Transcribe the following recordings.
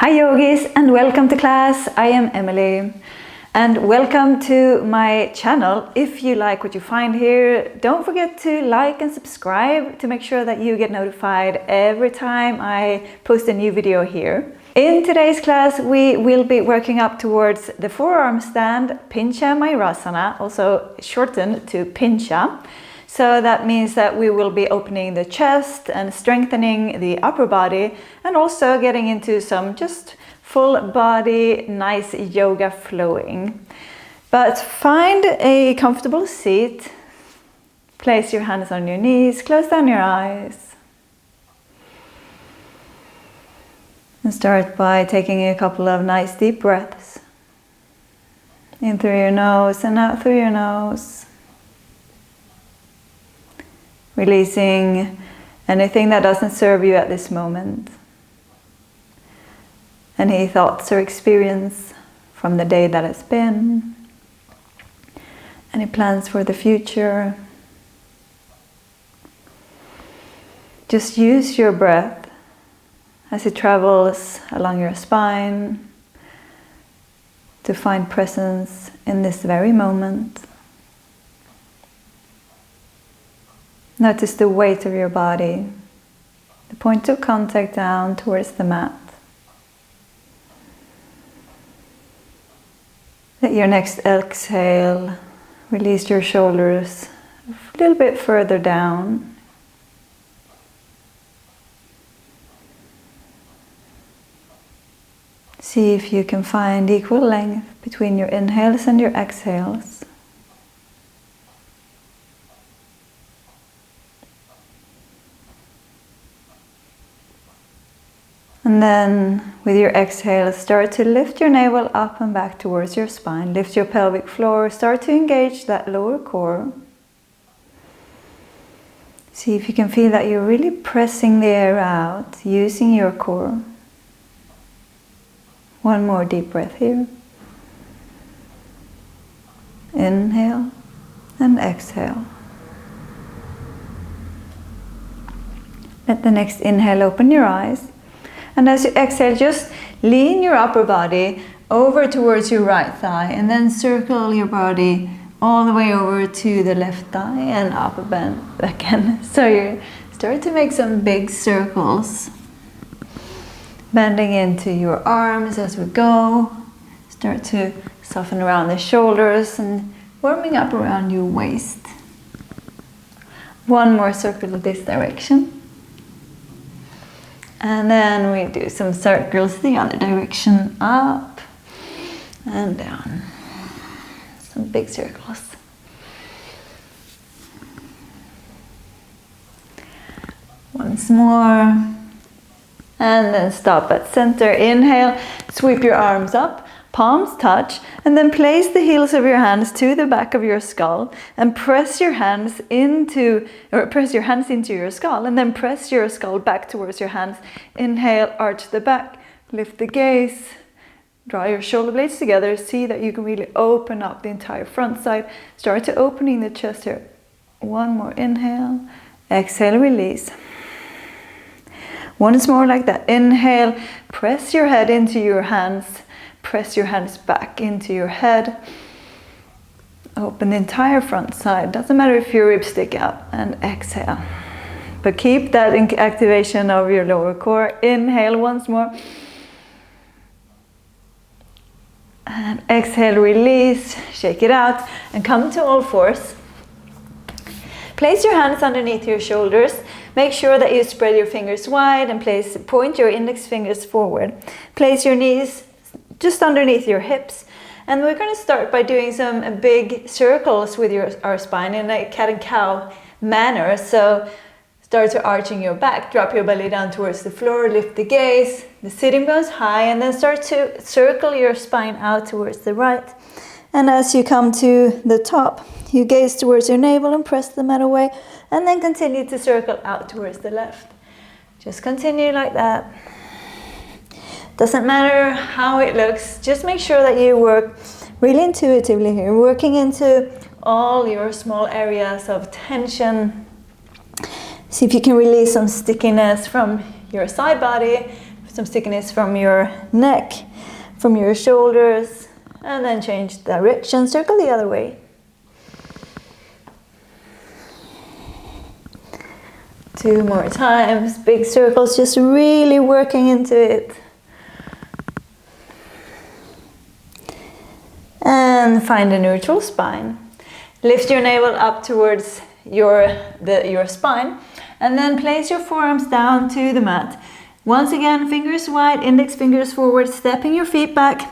Hi yogis, and welcome to class. I am Emily and welcome to my channel. If you like what you find here, don't forget to like and subscribe to make sure that you get notified every time I post a new video here. In today's class we will be working up towards the forearm stand Pincha Mayurasana, also shortened to Pincha. So that means that we will be opening the chest and strengthening the upper body and also getting into some just full body, nice yoga flowing. But find a comfortable seat, place your hands on your knees, close down your eyes. And start by taking a couple of nice deep breaths. In through your nose and out through your nose. Releasing anything that doesn't serve you at this moment. Any thoughts or experience from the day that has been. Any plans for the future. Just use your breath as it travels along your spine to find presence in this very moment. Notice the weight of your body, the point of contact down towards the mat. Let your next exhale release your shoulders a little bit further down. See if you can find equal length between your inhales and your exhales. And then with your exhale, start to lift your navel up and back towards your spine. Lift your pelvic floor, start to engage that lower core. See if you can feel that you're really pressing the air out, using your core. One more deep breath here. Inhale and exhale. Let the next inhale open your eyes. And as you exhale, just lean your upper body over towards your right thigh and then circle your body all the way over to the left thigh and up again. So you start to make some big circles. Bending into your arms as we go. Start to soften around the shoulders and warming up around your waist. One more circle this direction. And then we do some circles the other direction, up and down. Some big circles. Once more. And then stop at center. Inhale, sweep your arms up, palms touch, and then place the heels of your hands to the back of your skull and press your hands into your skull and then press your skull back towards your hands. Inhale, arch the back, lift the gaze, draw your shoulder blades together. See that you can really open up the entire front side. Start to opening the chest here. One more inhale, exhale, release. Once more like that. Inhale, press your head into your hands. Press your hands back into your head. Open the entire front side. Doesn't matter if your ribs stick out. And exhale. But keep that activation of your lower core. Inhale once more. And exhale, release. Shake it out. And come to all fours. Place your hands underneath your shoulders. Make sure that you spread your fingers wide and point your index fingers forward. Place your knees just underneath your hips. And we're going to start by doing some big circles with our spine in a cat and cow manner. So start to arching your back, drop your belly down towards the floor, lift the gaze, the sitting bones high, and then start to circle your spine out towards the right. And as you come to the top, you gaze towards your navel and press the mat away, and then continue to circle out towards the left. Just continue like that. Doesn't matter how it looks, just make sure that you work really intuitively here, working into all your small areas of tension. See if you can release some stickiness from your side body. some stickiness from your neck, from your shoulders, and then change direction, circle the other way. Two more times, big circles, just really working into it. And find a neutral spine. Lift your navel up towards your spine, and then place your forearms down to the mat. Once again, fingers wide, index fingers forward, stepping your feet back.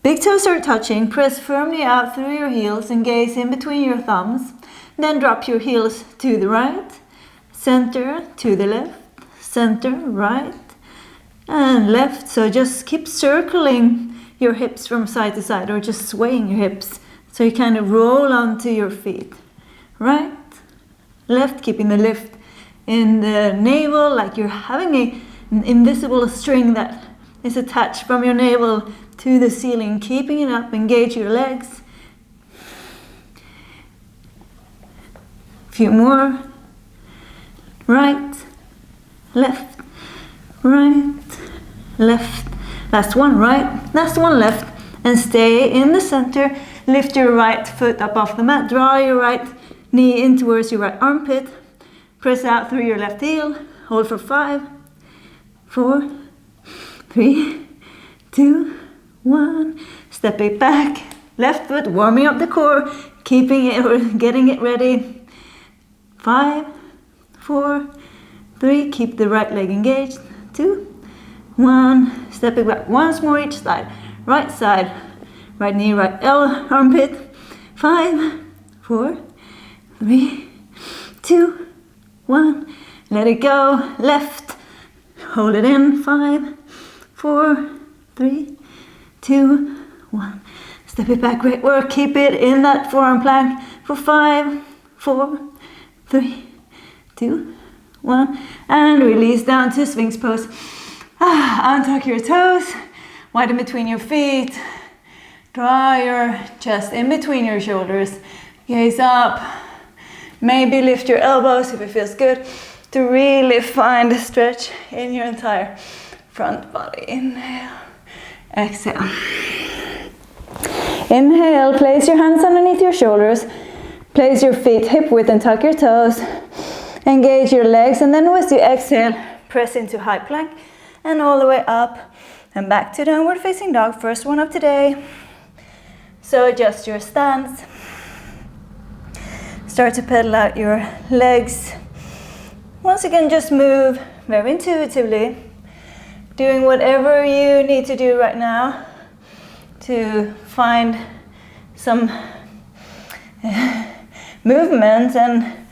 Big toes are touching, press firmly out through your heels and gaze in between your thumbs. Then drop your heels to the right, center to the left, center, right, and left. So just keep circling your hips from side to side, or just swaying your hips. So you kind of roll onto your feet. Right, left, keeping the lift in the navel, like you're having an invisible string that is attached from your navel to the ceiling, keeping it up. Engage your legs. A few more. Right, left, right, left. Last one, right, last one, left. And stay in the center. Lift your right foot up off the mat. Draw your right knee in towards your right armpit. Press out through your left heel. Hold for 5, 4, 3, 2, 1. Step it back. Left foot, warming up the core. Keeping it or getting it ready. 5, 4, 3. Keep the right leg engaged. 2, 1. Step it back once more each side. Right side. Right knee, right armpit. 5, 4, 3, 2, 1. Let it go. Left. Hold it in. 5, 4, 3, 2, 1. Step it back. Great work. Keep it in that forearm plank for 5, 4, 3, 2, 1. And release down to Sphinx pose. Untuck your toes. Widen between your feet. Draw your chest in between your shoulders. Gaze up. Maybe lift your elbows if it feels good, to really find a stretch in your entire front body. Inhale. Exhale. Inhale. Place your hands underneath your shoulders. Place your feet hip width and tuck your toes. Engage your legs, and then as you exhale, press into high plank and all the way up and back to downward facing dog. First one of today. So adjust your stance. Start to pedal out your legs. Once again, just move very intuitively, doing whatever you need to do right now to find some movement and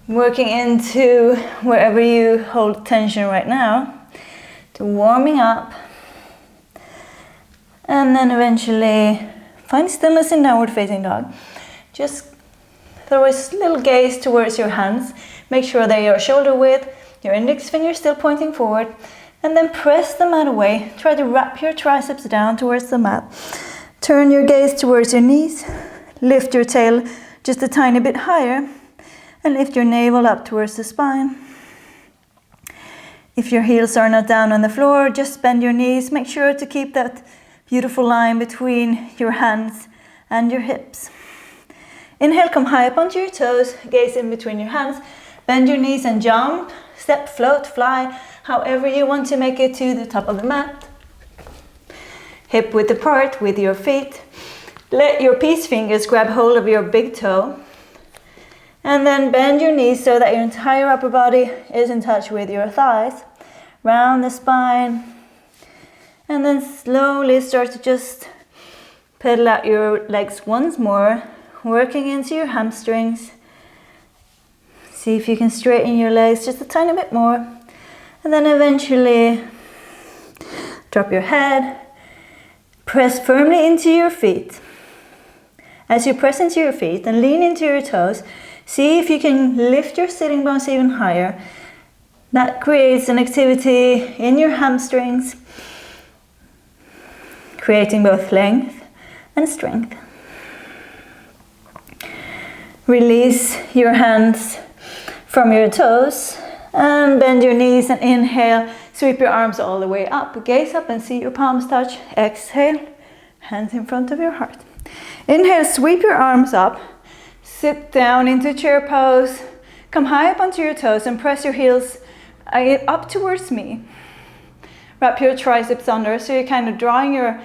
working into wherever you hold tension right now, to warming up, and then eventually find stillness in downward facing dog. Just throw a little gaze towards your hands. Make sure that your shoulder width, your index finger still pointing forward, and then press the mat away. Try to wrap your triceps down towards the mat. Turn your gaze towards your knees. Lift your tail just a tiny bit higher, and lift your navel up towards the spine. If your heels are not down on the floor, just bend your knees. Make sure to keep that beautiful line between your hands and your hips. Inhale, come high up onto your toes, gaze in between your hands, bend your knees and jump, step, float, fly, however you want to make it to the top of the mat. Hip width apart with your feet. Let your peace fingers grab hold of your big toe. And then bend your knees so that your entire upper body is in touch with your thighs. Round the spine. And then slowly start to just pedal out your legs once more, working into your hamstrings. See if you can straighten your legs just a tiny bit more. And then eventually drop your head. Press firmly into your feet. As you press into your feet and lean into your toes, see if you can lift your sitting bones even higher. That creates an activity in your hamstrings, creating both length and strength. Release your hands from your toes And bend your knees and inhale. Sweep your arms all the way up. Gaze up and see your palms touch. Exhale. Hands in front of your heart. Inhale, sweep your arms up. Sit down into chair pose. Come high up onto your toes and press your heels up towards me. Wrap your triceps under, so you're kind of drawing your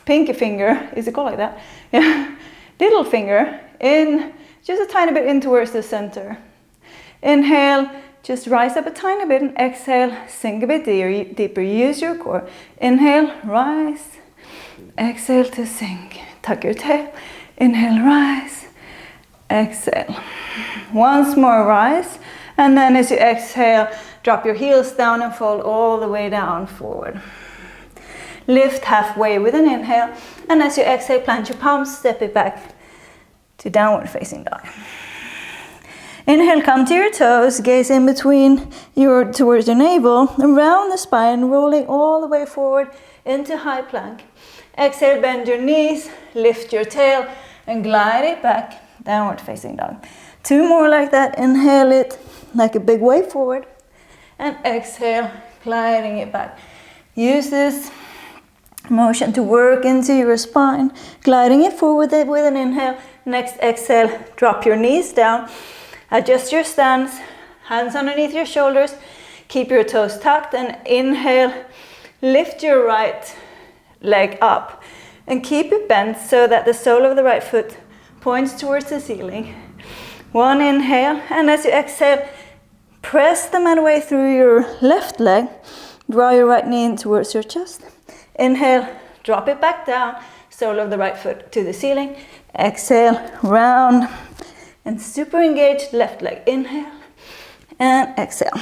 pinky finger, is it called like that? Yeah. Little finger in, just a tiny bit in towards the center. Inhale, just rise up a tiny bit, and exhale, sink a bit deeper. Use your core. Inhale, rise. Exhale to sink. Tuck your tail. Inhale, rise. Exhale. Once more, rise. And then as you exhale, drop your heels down and fold all the way down forward. Lift halfway with an inhale. And as you exhale, plant your palms, step it back to downward facing dog. Inhale, come to your toes, gaze in between towards your navel, around the spine, rolling all the way forward into high plank. Exhale, bend your knees, lift your tail, and glide it back, downward facing dog. 2 more like that. Inhale it like a big wave forward, and exhale, gliding it back. Use this motion to work into your spine, gliding it forward with an inhale. Next exhale, drop your knees down. Adjust your stance, hands underneath your shoulders, keep your toes tucked, and inhale, lift your right leg up and keep it bent so that the sole of the right foot points towards the ceiling. 1 inhale, and as you exhale, press the mat away through your left leg, draw your right knee in towards your chest. Inhale, drop it back down, sole of the right foot to the ceiling. Exhale, round and super engaged left leg. Inhale and exhale.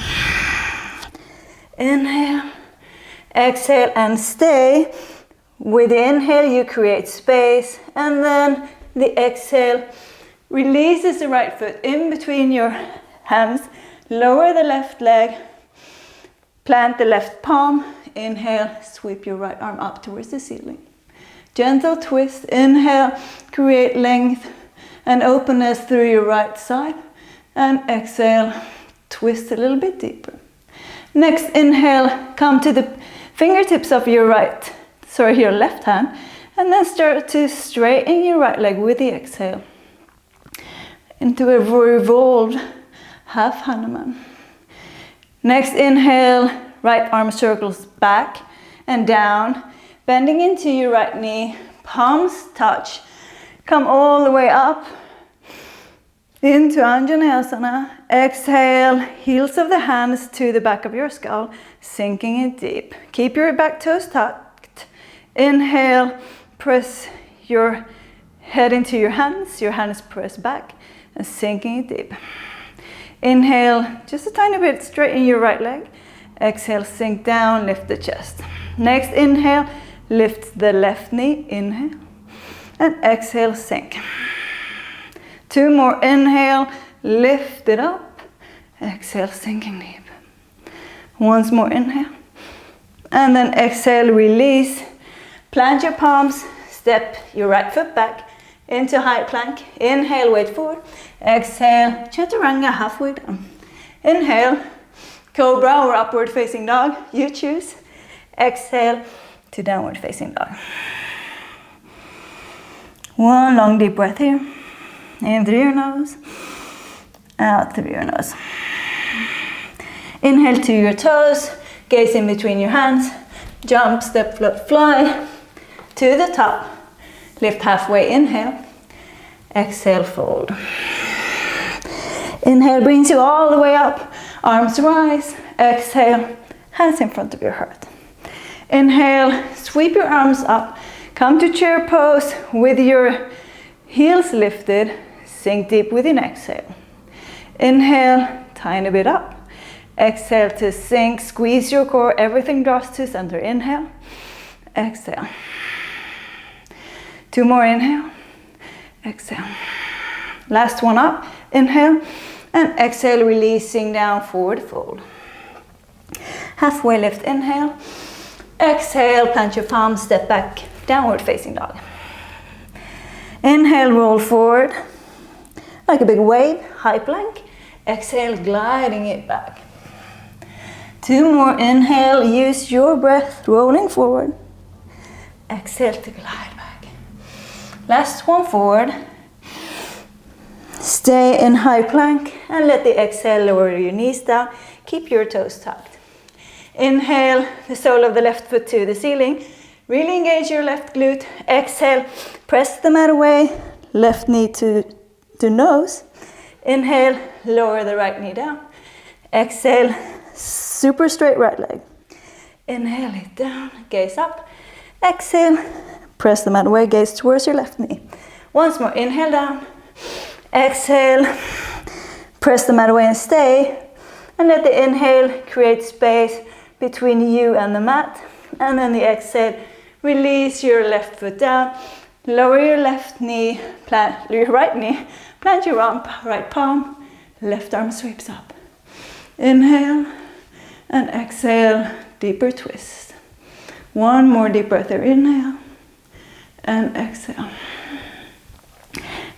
Inhale, exhale, and stay. With the inhale, you create space, and then the exhale releases the right foot in between your hands. Lower the left leg, plant the left palm. Inhale, sweep your right arm up towards the ceiling. Gentle twist. Inhale, create length and openness through your right side, and exhale, twist a little bit deeper. Next inhale, come to the fingertips of your left hand, and then start to straighten your right leg with the exhale into a revolved half Hanuman. Next inhale, right arm circles back and down, bending into your right knee, palms touch. Come all the way up into Anjaneyasana. Exhale, heels of the hands to the back of your skull, sinking it deep. Keep your back toes tucked. Inhale, press your head into your hands press back, and sinking it deep. Inhale, just a tiny bit, straighten your right leg. Exhale, sink down, lift the chest. Next inhale, lift the left knee. Inhale. And exhale, sink. 2 more. Inhale, lift it up. Exhale, sinking deep. Once more, inhale. And then exhale, release. Plant your palms, step your right foot back into high plank. Inhale, weight forward. Exhale, chaturanga, halfway down. Inhale, cobra or upward facing dog, you choose. Exhale to downward facing dog. 1 long deep breath here. In through your nose, out through your nose. Inhale to your toes, gaze in between your hands, jump, step, float, fly to the top. Lift halfway, inhale. Exhale, fold. Inhale brings you all the way up, arms rise. Exhale, hands in front of your heart. Inhale, sweep your arms up. Come to chair pose with your heels lifted. Sink deep with an exhale. Inhale, tiny bit up. Exhale to sink, squeeze your core, everything draws to center. Inhale, exhale. 2 more, inhale, exhale. Last one up, inhale, and exhale, releasing down, forward fold. Halfway lift, inhale. Exhale, plant your palms, step back, downward facing dog. Inhale, roll forward like a big wave, high plank. Exhale, gliding it back. 2 more, inhale, use your breath, rolling forward. Exhale to glide back. Last one, forward. Stay in high plank and let the exhale lower your knees down. Keep your toes tucked. Inhale, the sole of the left foot to the ceiling. Really engage your left glute. Exhale, press the mat away. Left knee to nose. Inhale, lower the right knee down. Exhale, super straight right leg. Inhale it down, gaze up. Exhale, press the mat away, gaze towards your left knee. Once more, inhale down. Exhale, press the mat away and stay. And let the inhale create space between you and the mat. And then the exhale, release your left foot down. Lower your left knee, plant your right knee. Plant your right palm. Left arm sweeps up. Inhale and exhale, deeper twist. One more deep breath there. Inhale and exhale.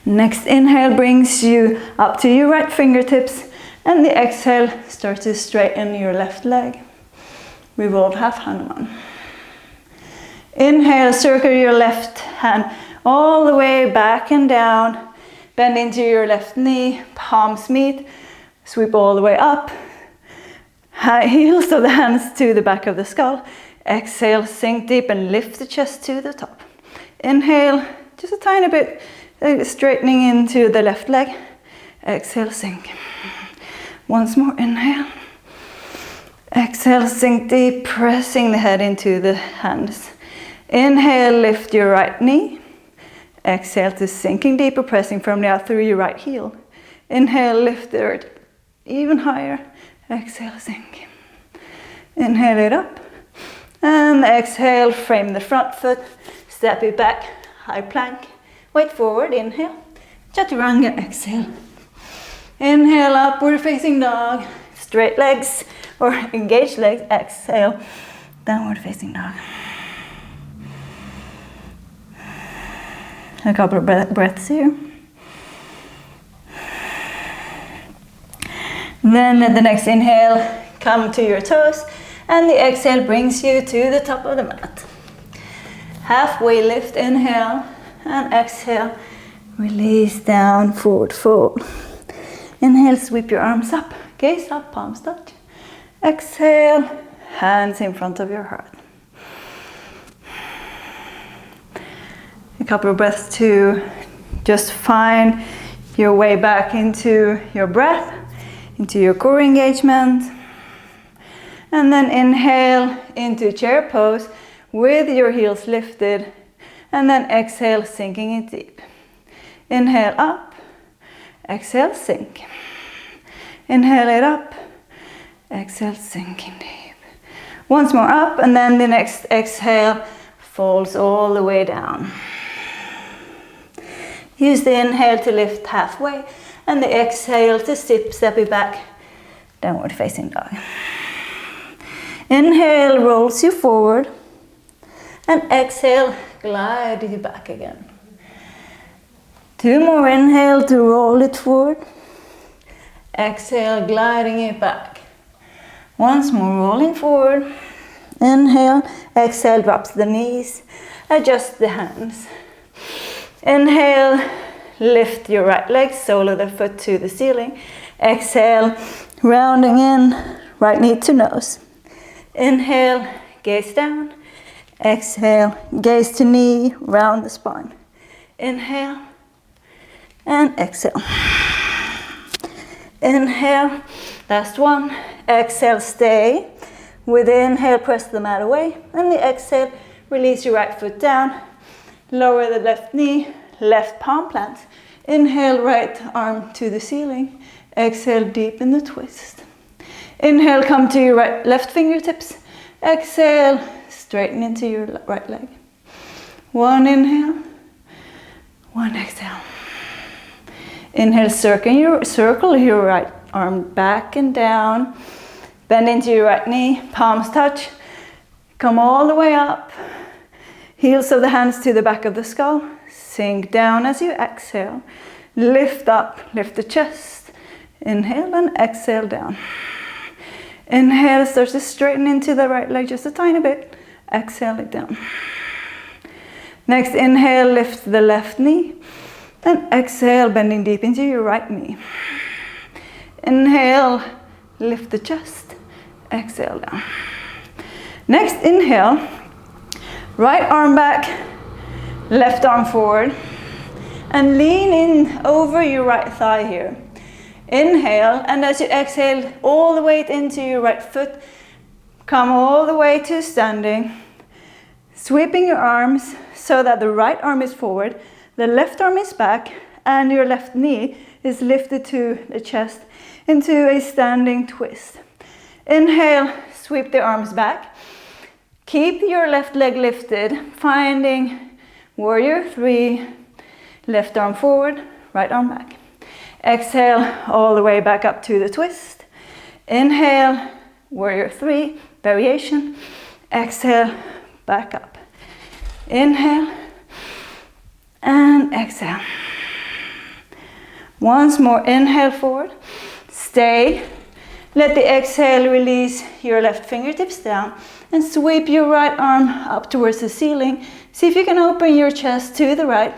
Next inhale brings you up to your right fingertips, and the exhale starts to straighten your left leg. Revolve half Hanuman. Inhale, circle your left hand all the way back and down. Bend into your left knee, palms meet, sweep all the way up. High heels of the hands to the back of the skull. Exhale, sink deep and lift the chest to the top. Inhale, just a tiny bit, straightening into the left leg. Exhale, sink. Once more, inhale. Exhale, sink deep, pressing the head into the hands. Inhale, lift your right knee. Exhale to sinking deeper, pressing firmly out through your right heel. Inhale, lift the earth even higher. Exhale, sink. Inhale it up. And exhale, frame the front foot. Step it back, high plank. Weight forward, inhale. Chaturanga, exhale. Inhale, upward facing dog. Straight legs or engaged legs. Exhale, downward facing dog. A couple of breaths here. Then at the next inhale, come to your toes, and the exhale brings you to the top of the mat. Halfway lift, inhale, and exhale, release down, forward fold. Inhale, sweep your arms up, gaze up, palms touch. Exhale, hands in front of your heart. A couple of breaths to just find your way back into your breath, into your core engagement. And then inhale into chair pose with your heels lifted. And then exhale, sinking it deep. Inhale up, exhale, sink. Inhale it up, exhale, sinking deep. Once more up, and then the next exhale falls all the way down. Use the inhale to lift halfway, and the exhale to step it back, downward facing dog. Inhale rolls you forward, and exhale glide you back again. 2 more, inhale to roll it forward. Exhale, gliding it back. Once more, rolling forward. Inhale, exhale, drops the knees, adjust the hands. Inhale, lift your right leg, sole of the foot to the ceiling. Exhale, rounding in, right knee to nose. Inhale, gaze down. Exhale, gaze to knee, round the spine. Inhale, and exhale. Inhale, last one. Exhale, stay. With the inhale, press the mat away. And the exhale, release your right foot down. Lower the left knee, left palm plant. Inhale, right arm to the ceiling. Exhale, deepen the twist. Inhale, come to your left fingertips. Exhale, straighten into your right leg. 1 inhale, 1 exhale. Inhale, circle your right arm back and down. Bend into your right knee, palms touch. Come all the way up. Heels of the hands to the back of the skull. Sink down as you exhale. Lift up, lift the chest. Inhale and exhale down. Inhale, start to straighten into the right leg just a tiny bit. Exhale it down. Next inhale, lift the left knee. And exhale, bending deep into your right knee. Inhale, lift the chest. Exhale down. Next inhale, right arm back, left arm forward. And lean in over your right thigh here. Inhale, and as you exhale, all the weight into your right foot. Come all the way to standing. Sweeping your arms so that the right arm is forward, the left arm is back, and your left knee is lifted to the chest into a standing twist. Inhale, sweep the arms back. Keep your left leg lifted, finding warrior 3, left arm forward, right arm back. Exhale, all the way back up to the twist. Inhale, warrior 3, variation. Exhale, back up. Inhale, and exhale. Once more, inhale forward. Stay. Let the exhale release your left fingertips down and sweep your right arm up towards the ceiling. See if you can open your chest to the right.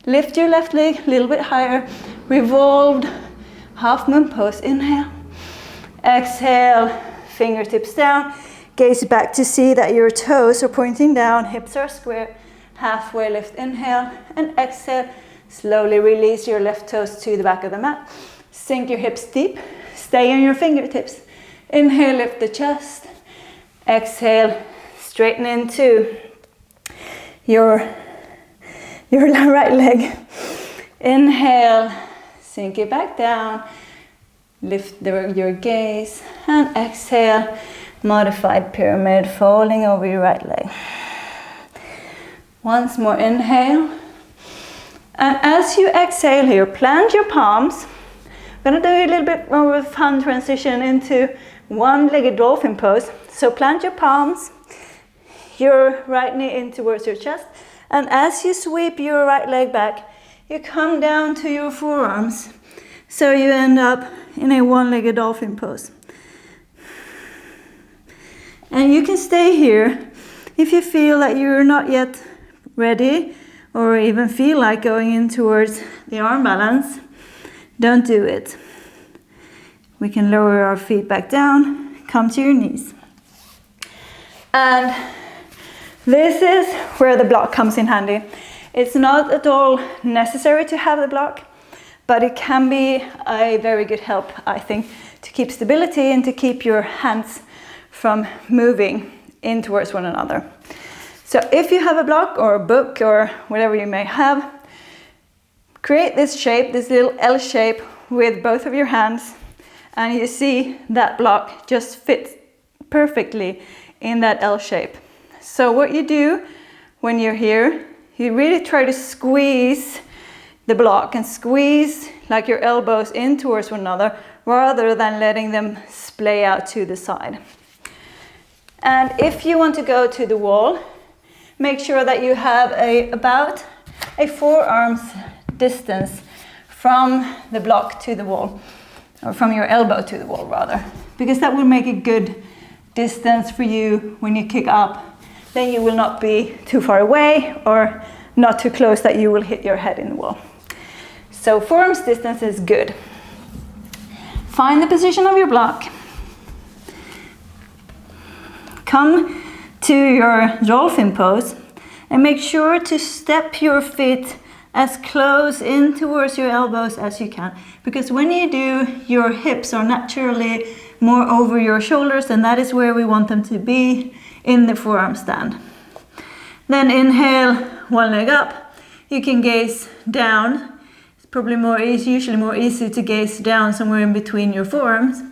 Lift your left leg a little bit higher. Revolved half moon pose. Inhale. Exhale, fingertips down. Gaze back to see that your toes are pointing down, hips are square. Halfway lift, inhale, and exhale. Slowly release your left toes to the back of the mat. Sink your hips deep. Stay on your fingertips. Inhale, lift the chest. Exhale, straighten into your right leg. Inhale, sink it back down. Lift your gaze. And exhale, modified pyramid, falling over your right leg. Once more, inhale. And as you exhale here, plant your palms. I'm going to do a little bit more of a fun transition into one-legged dolphin pose. So plant your palms, your right knee in towards your chest. And as you sweep your right leg back, you come down to your forearms. So you end up in a one-legged dolphin pose. And you can stay here if you feel that you're not yet ready or even feel like going in towards the arm balance. Don't do it. We can lower our feet back down, come to your knees. And this is where the block comes in handy. It's not at all necessary to have the block, but it can be a very good help, I think, to keep stability and to keep your hands from moving in towards one another. So if you have a block or a book or whatever you may have, create this shape, this little L shape with both of your hands, and you see that block just fits perfectly in that L shape. So what you do when you're here, you really try to squeeze the block and squeeze like your elbows in towards one another rather than letting them splay out to the side. And if you want to go to the wall, make sure that you have about a forearm's distance from the block to the wall, or from your elbow to the wall rather, because that will make a good distance for you when you kick up. Then you will not be too far away or not too close that you will hit your head in the wall. So forearm's distance is good. Find the position of your block. Come to your dolphin pose and make sure to step your feet as close in towards your elbows as you can, because when you do, your hips are naturally more over your shoulders, and that is where we want them to be in the forearm stand. Then inhale, one leg up. You can gaze down. It's probably usually more easy to gaze down somewhere in between your forearms.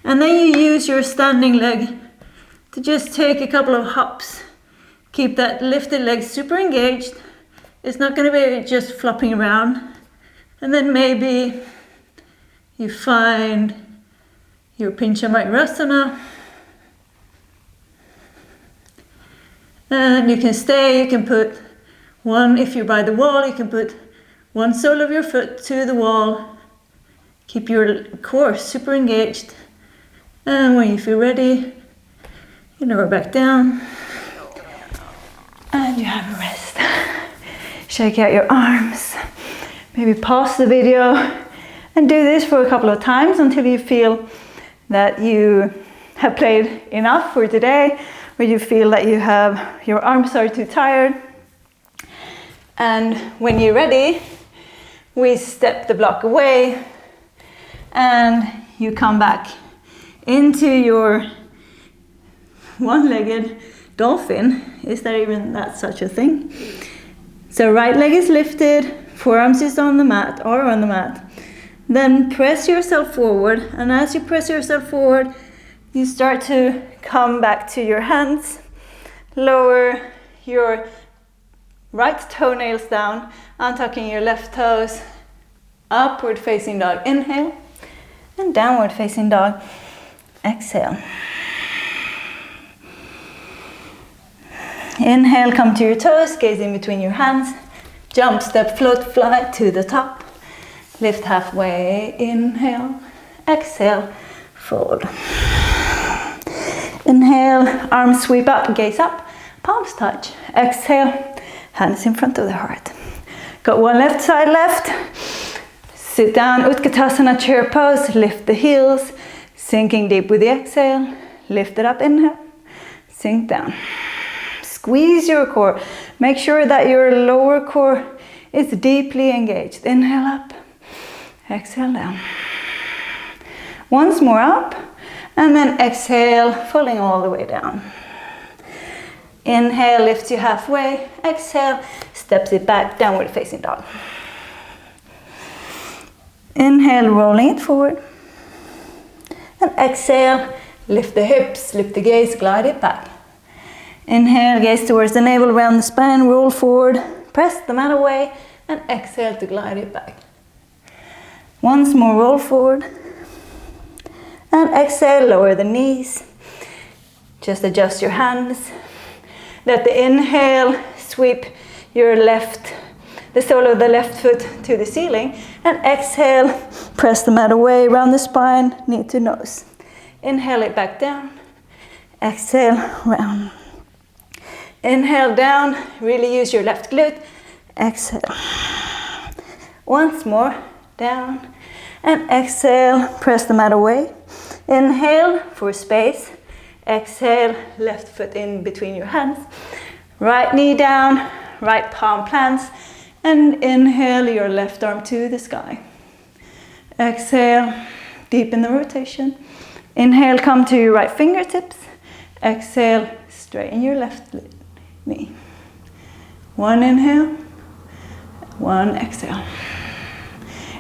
And then you use your standing leg to just take a couple of hops. Keep that lifted leg super engaged. It's not going to be just flopping around. And then maybe you find your Pincha Mayurasana. And you can stay, you can put one, if you're by the wall, you can put one sole of your foot to the wall Keep your core super engaged. And when you feel ready, you lower back down. And you have a rest. Shake out your arms. Maybe pause the video and do this for a couple of times until you feel that you have played enough for today, or you feel that your arms are too tired. And when you're ready, we step the block away and you come back into your one-legged dolphin. Is there even such a thing? So right leg is lifted, forearms is on the mat or on the mat. Then press yourself forward, and as you press yourself forward, you start to come back to your hands. Lower your right toenails down, untucking your left toes. Upward facing dog, inhale, and downward facing dog, exhale. Inhale, come to your toes, gaze in between your hands. Jump, step, float, fly to the top. Lift halfway, inhale, exhale, fold. Inhale, arms sweep up, gaze up, palms touch. Exhale, hands in front of the heart. Got one left side left. Sit down, Utkatasana, chair pose, lift the heels, sinking deep with the exhale. Lift it up, inhale, sink down. Squeeze your core. Make sure that your lower core is deeply engaged. Inhale up, exhale down. Once more up, and then exhale, falling all the way down. Inhale, lifts you halfway. Exhale, steps it back, downward facing dog. Inhale, rolling it forward. And exhale, lift the hips, lift the gaze, glide it back. Inhale, gaze towards the navel, round the spine, roll forward, press the mat away, and exhale to glide it back. Once more, roll forward. And exhale, lower the knees. Just adjust your hands. Let the inhale sweep your the sole of the left foot to the ceiling. And exhale, press the mat away, round the spine, knee to nose. Inhale it back down. Exhale, round. Inhale down, really use your left glute. Exhale. Once more, down. And exhale, press the mat away. Inhale for space. Exhale, left foot in between your hands. Right knee down, right palm plants. And inhale your left arm to the sky. Exhale, deepen the rotation. Inhale, come to your right fingertips. Exhale, straighten your left knee. One inhale, one exhale.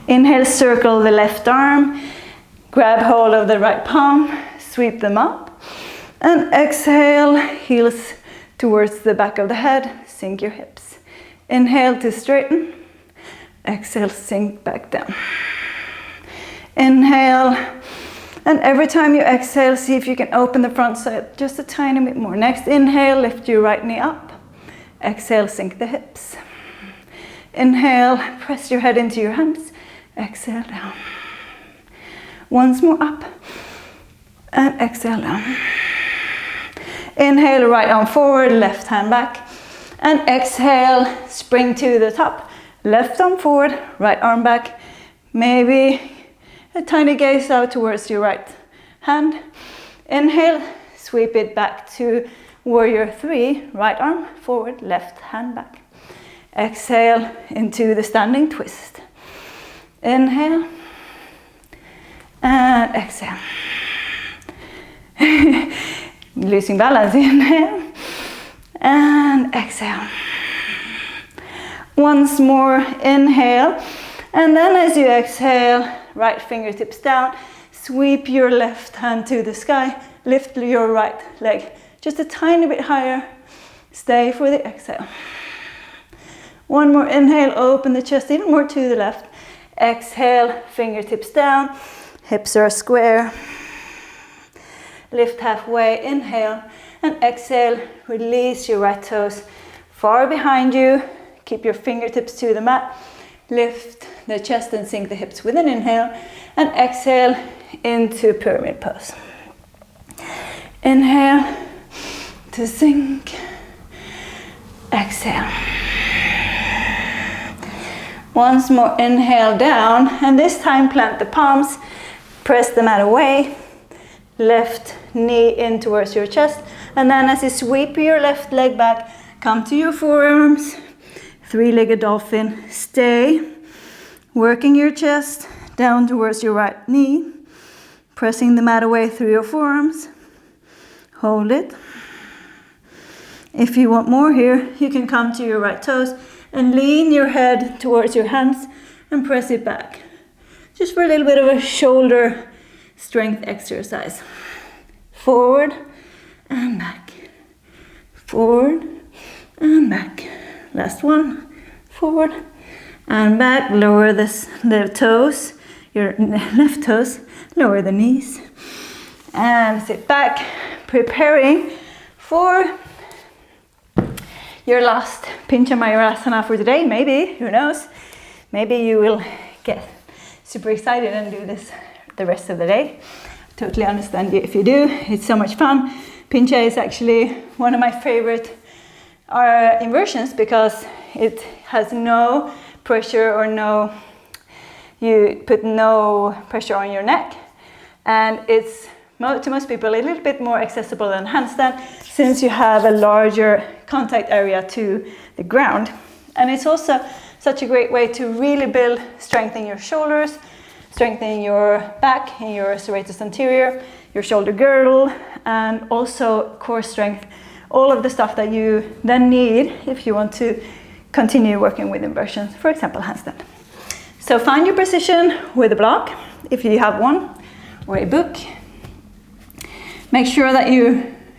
Inhale, circle the left arm. Grab hold of the right palm, sweep them up. And exhale, heels towards the back of the head, sink your hips. Inhale to straighten. Exhale, sink back down. Inhale. And every time you exhale, see if you can open the front side just a tiny bit more. Next inhale, lift your right knee up. Exhale, sink the hips. Inhale, press your head into your hands. Exhale, down. Once more up. And exhale, down. Inhale, right arm forward, left hand back. And exhale, spring to the top. Left arm forward, right arm back. Maybe a tiny gaze out towards your right hand. Inhale, sweep it back to warrior 3. Right arm forward, left hand back. Exhale into the standing twist. Inhale. And exhale. Losing balance, inhale. And exhale. Once more, inhale. And then as you exhale, right fingertips down, sweep your left hand to the sky, lift your right leg just a tiny bit higher. Stay for the exhale. One more inhale, open the chest even more to the left. Exhale, fingertips down, hips are square. Lift halfway, inhale, and exhale, release your right toes far behind you. Keep your fingertips to the mat. Lift the chest and sink the hips with an inhale. And exhale into pyramid pose. Inhale to sink. Exhale. Once more, inhale down, and this time plant the palms, press the mat away, left knee in towards your chest, and then as you sweep your left leg back, come to your forearms, three-legged dolphin, stay, working your chest down towards your right knee, pressing the mat away through your forearms, hold it. If you want more here, you can come to your right toes and lean your head towards your hands and press it back. Just for a little bit of a shoulder strength exercise. Forward and back. Forward and back. Last one. Forward and back. Lower the toes, your left toes. Lower the knees. And sit back, preparing for your last Pincha Mayurasana for today. Maybe, who knows? Maybe you will get super excited and do this the rest of the day. Totally understand you if you do. It's so much fun. Pincha is actually one of my favorite inversions because it has no pressure or you put no pressure on your neck. And it's to most people a little bit more accessible than handstand since you have a larger contact area to the ground. And it's also such a great way to really build strength in your shoulders, strengthening your back and your serratus anterior, your shoulder girdle, and also core strength, all of the stuff that you then need if you want to continue working with inversions, for example, handstand. So find your position with a block, if you have one, or a book. Make sure that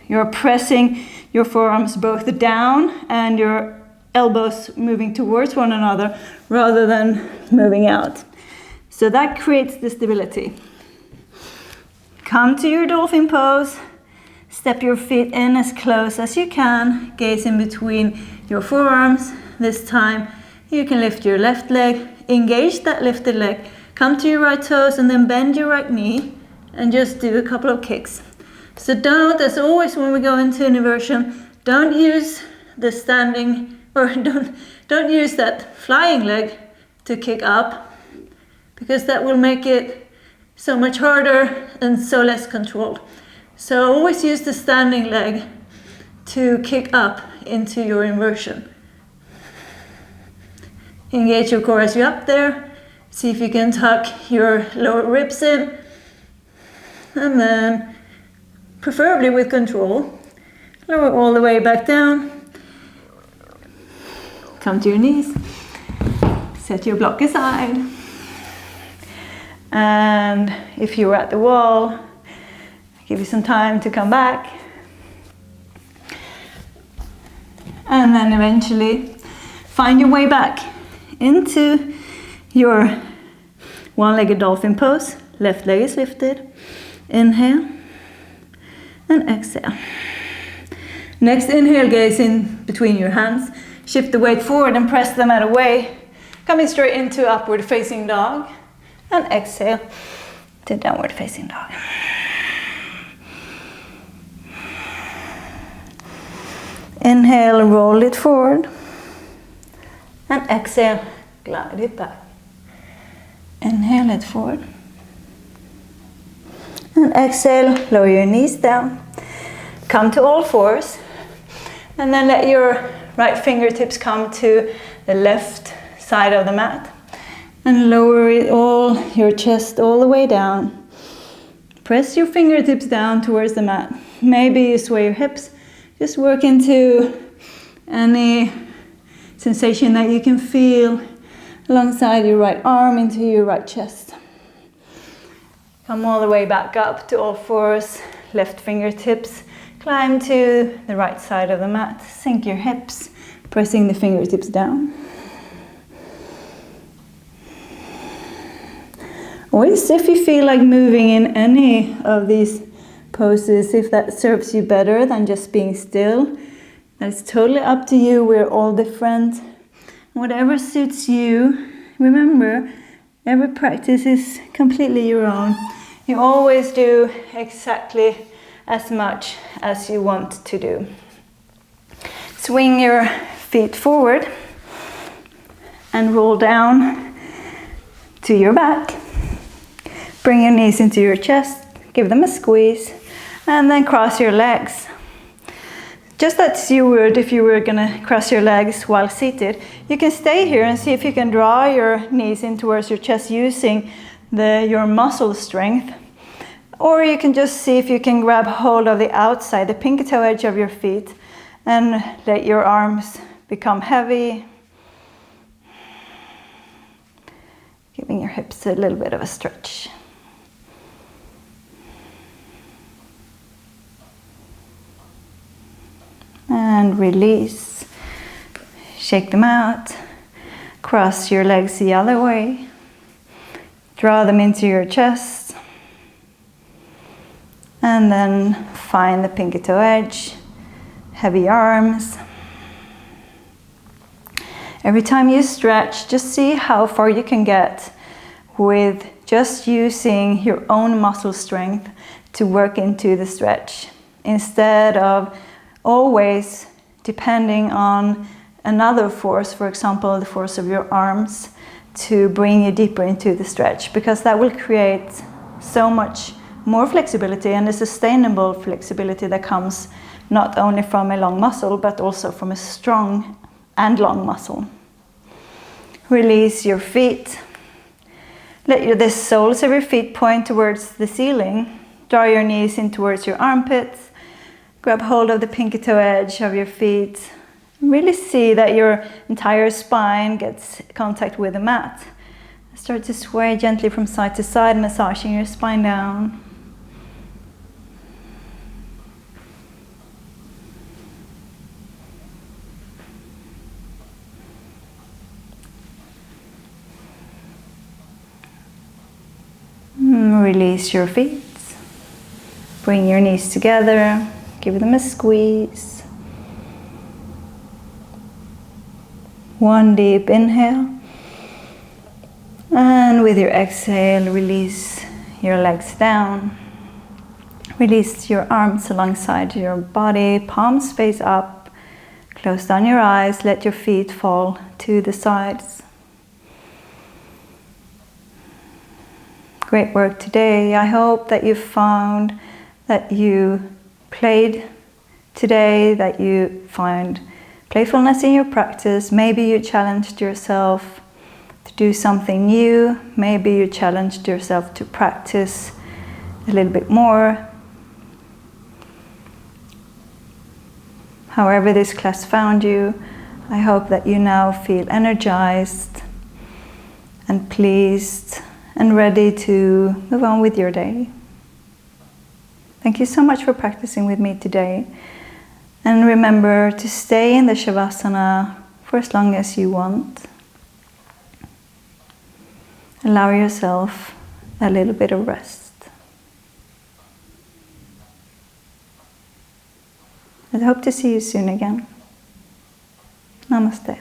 you're pressing your forearms both down and your elbows moving towards one another rather than moving out. So that creates the stability. Come to your dolphin pose. Step your feet in as close as you can. Gaze in between your forearms. This time you can lift your left leg. Engage that lifted leg. Come to your right toes and then bend your right knee and just do a couple of kicks. So don't, as always when we go into an inversion, don't use the standing or don't use that flying leg to kick up because that will make it so much harder and so less controlled. So always use the standing leg to kick up into your inversion. Engage your core as you're up there. See if you can tuck your lower ribs in. And then, preferably with control, lower all the way back down. Come to your knees. Set your block aside. And if you were at the wall, give you some time to come back. And then eventually find your way back into your one-legged dolphin pose. Left leg is lifted. Inhale and exhale. Next inhale, gaze in between your hands. Shift the weight forward and press the mat away. Coming straight into upward facing dog. And exhale to downward facing dog. Inhale, roll it forward. And exhale, glide it back. Inhale it forward. And exhale, lower your knees down. Come to all fours. And then let your right fingertips come to the left side of the mat. And lower it all, your chest all the way down. Press your fingertips down towards the mat. Maybe you sway your hips. Just work into any sensation that you can feel alongside your right arm into your right chest. Come all the way back up to all fours, left fingertips. Climb to the right side of the mat. Sink your hips, pressing the fingertips down. Always, if you feel like moving in any of these poses, if that serves you better than just being still, that's totally up to you. We're all different. Whatever suits you. Remember, Every practice is completely your own. You always do exactly as much as you want to do. Swing your feet forward and roll down to your back. Bring your knees into your chest, give them a squeeze, and then cross your legs. Just as you would if you were gonna cross your legs while seated. You can stay here and see if you can draw your knees in towards your chest using your muscle strength. Or you can just see if you can grab hold of the outside, the pinky toe edge of your feet, and let your arms become heavy. Giving your hips a little bit of a stretch. And release. Shake them out. Cross your legs the other way. Draw them into your chest. And then find the pinky toe edge. Heavy arms. Every time you stretch, just see how far you can get with just using your own muscle strength to work into the stretch, instead of always depending on another force, for example, the force of your arms, to bring you deeper into the stretch, because that will create so much more flexibility and a sustainable flexibility that comes not only from a long muscle, but also from a strong and long muscle. Release your feet. Let the soles of your feet point towards the ceiling. Draw your knees in towards your armpits. Grab hold of the pinky toe edge of your feet. Really see that your entire spine gets contact with the mat. Start to sway gently from side to side, massaging your spine down. Release your feet. Bring your knees together. Give them a squeeze. One deep inhale. And with your exhale, release your legs down. Release your arms alongside your body, palms face up. Close down your eyes, let your feet fall to the sides. Great work today. I hope that you found that you played today, that you find playfulness in your practice. Maybe you challenged yourself to do something new. Maybe you challenged yourself to practice a little bit more. However this class found you, I hope that you now feel energized and pleased and ready to move on with your day. Thank you so much for practicing with me today. And remember to stay in the Shavasana for as long as you want. Allow yourself a little bit of rest. I hope to see you soon again. Namaste.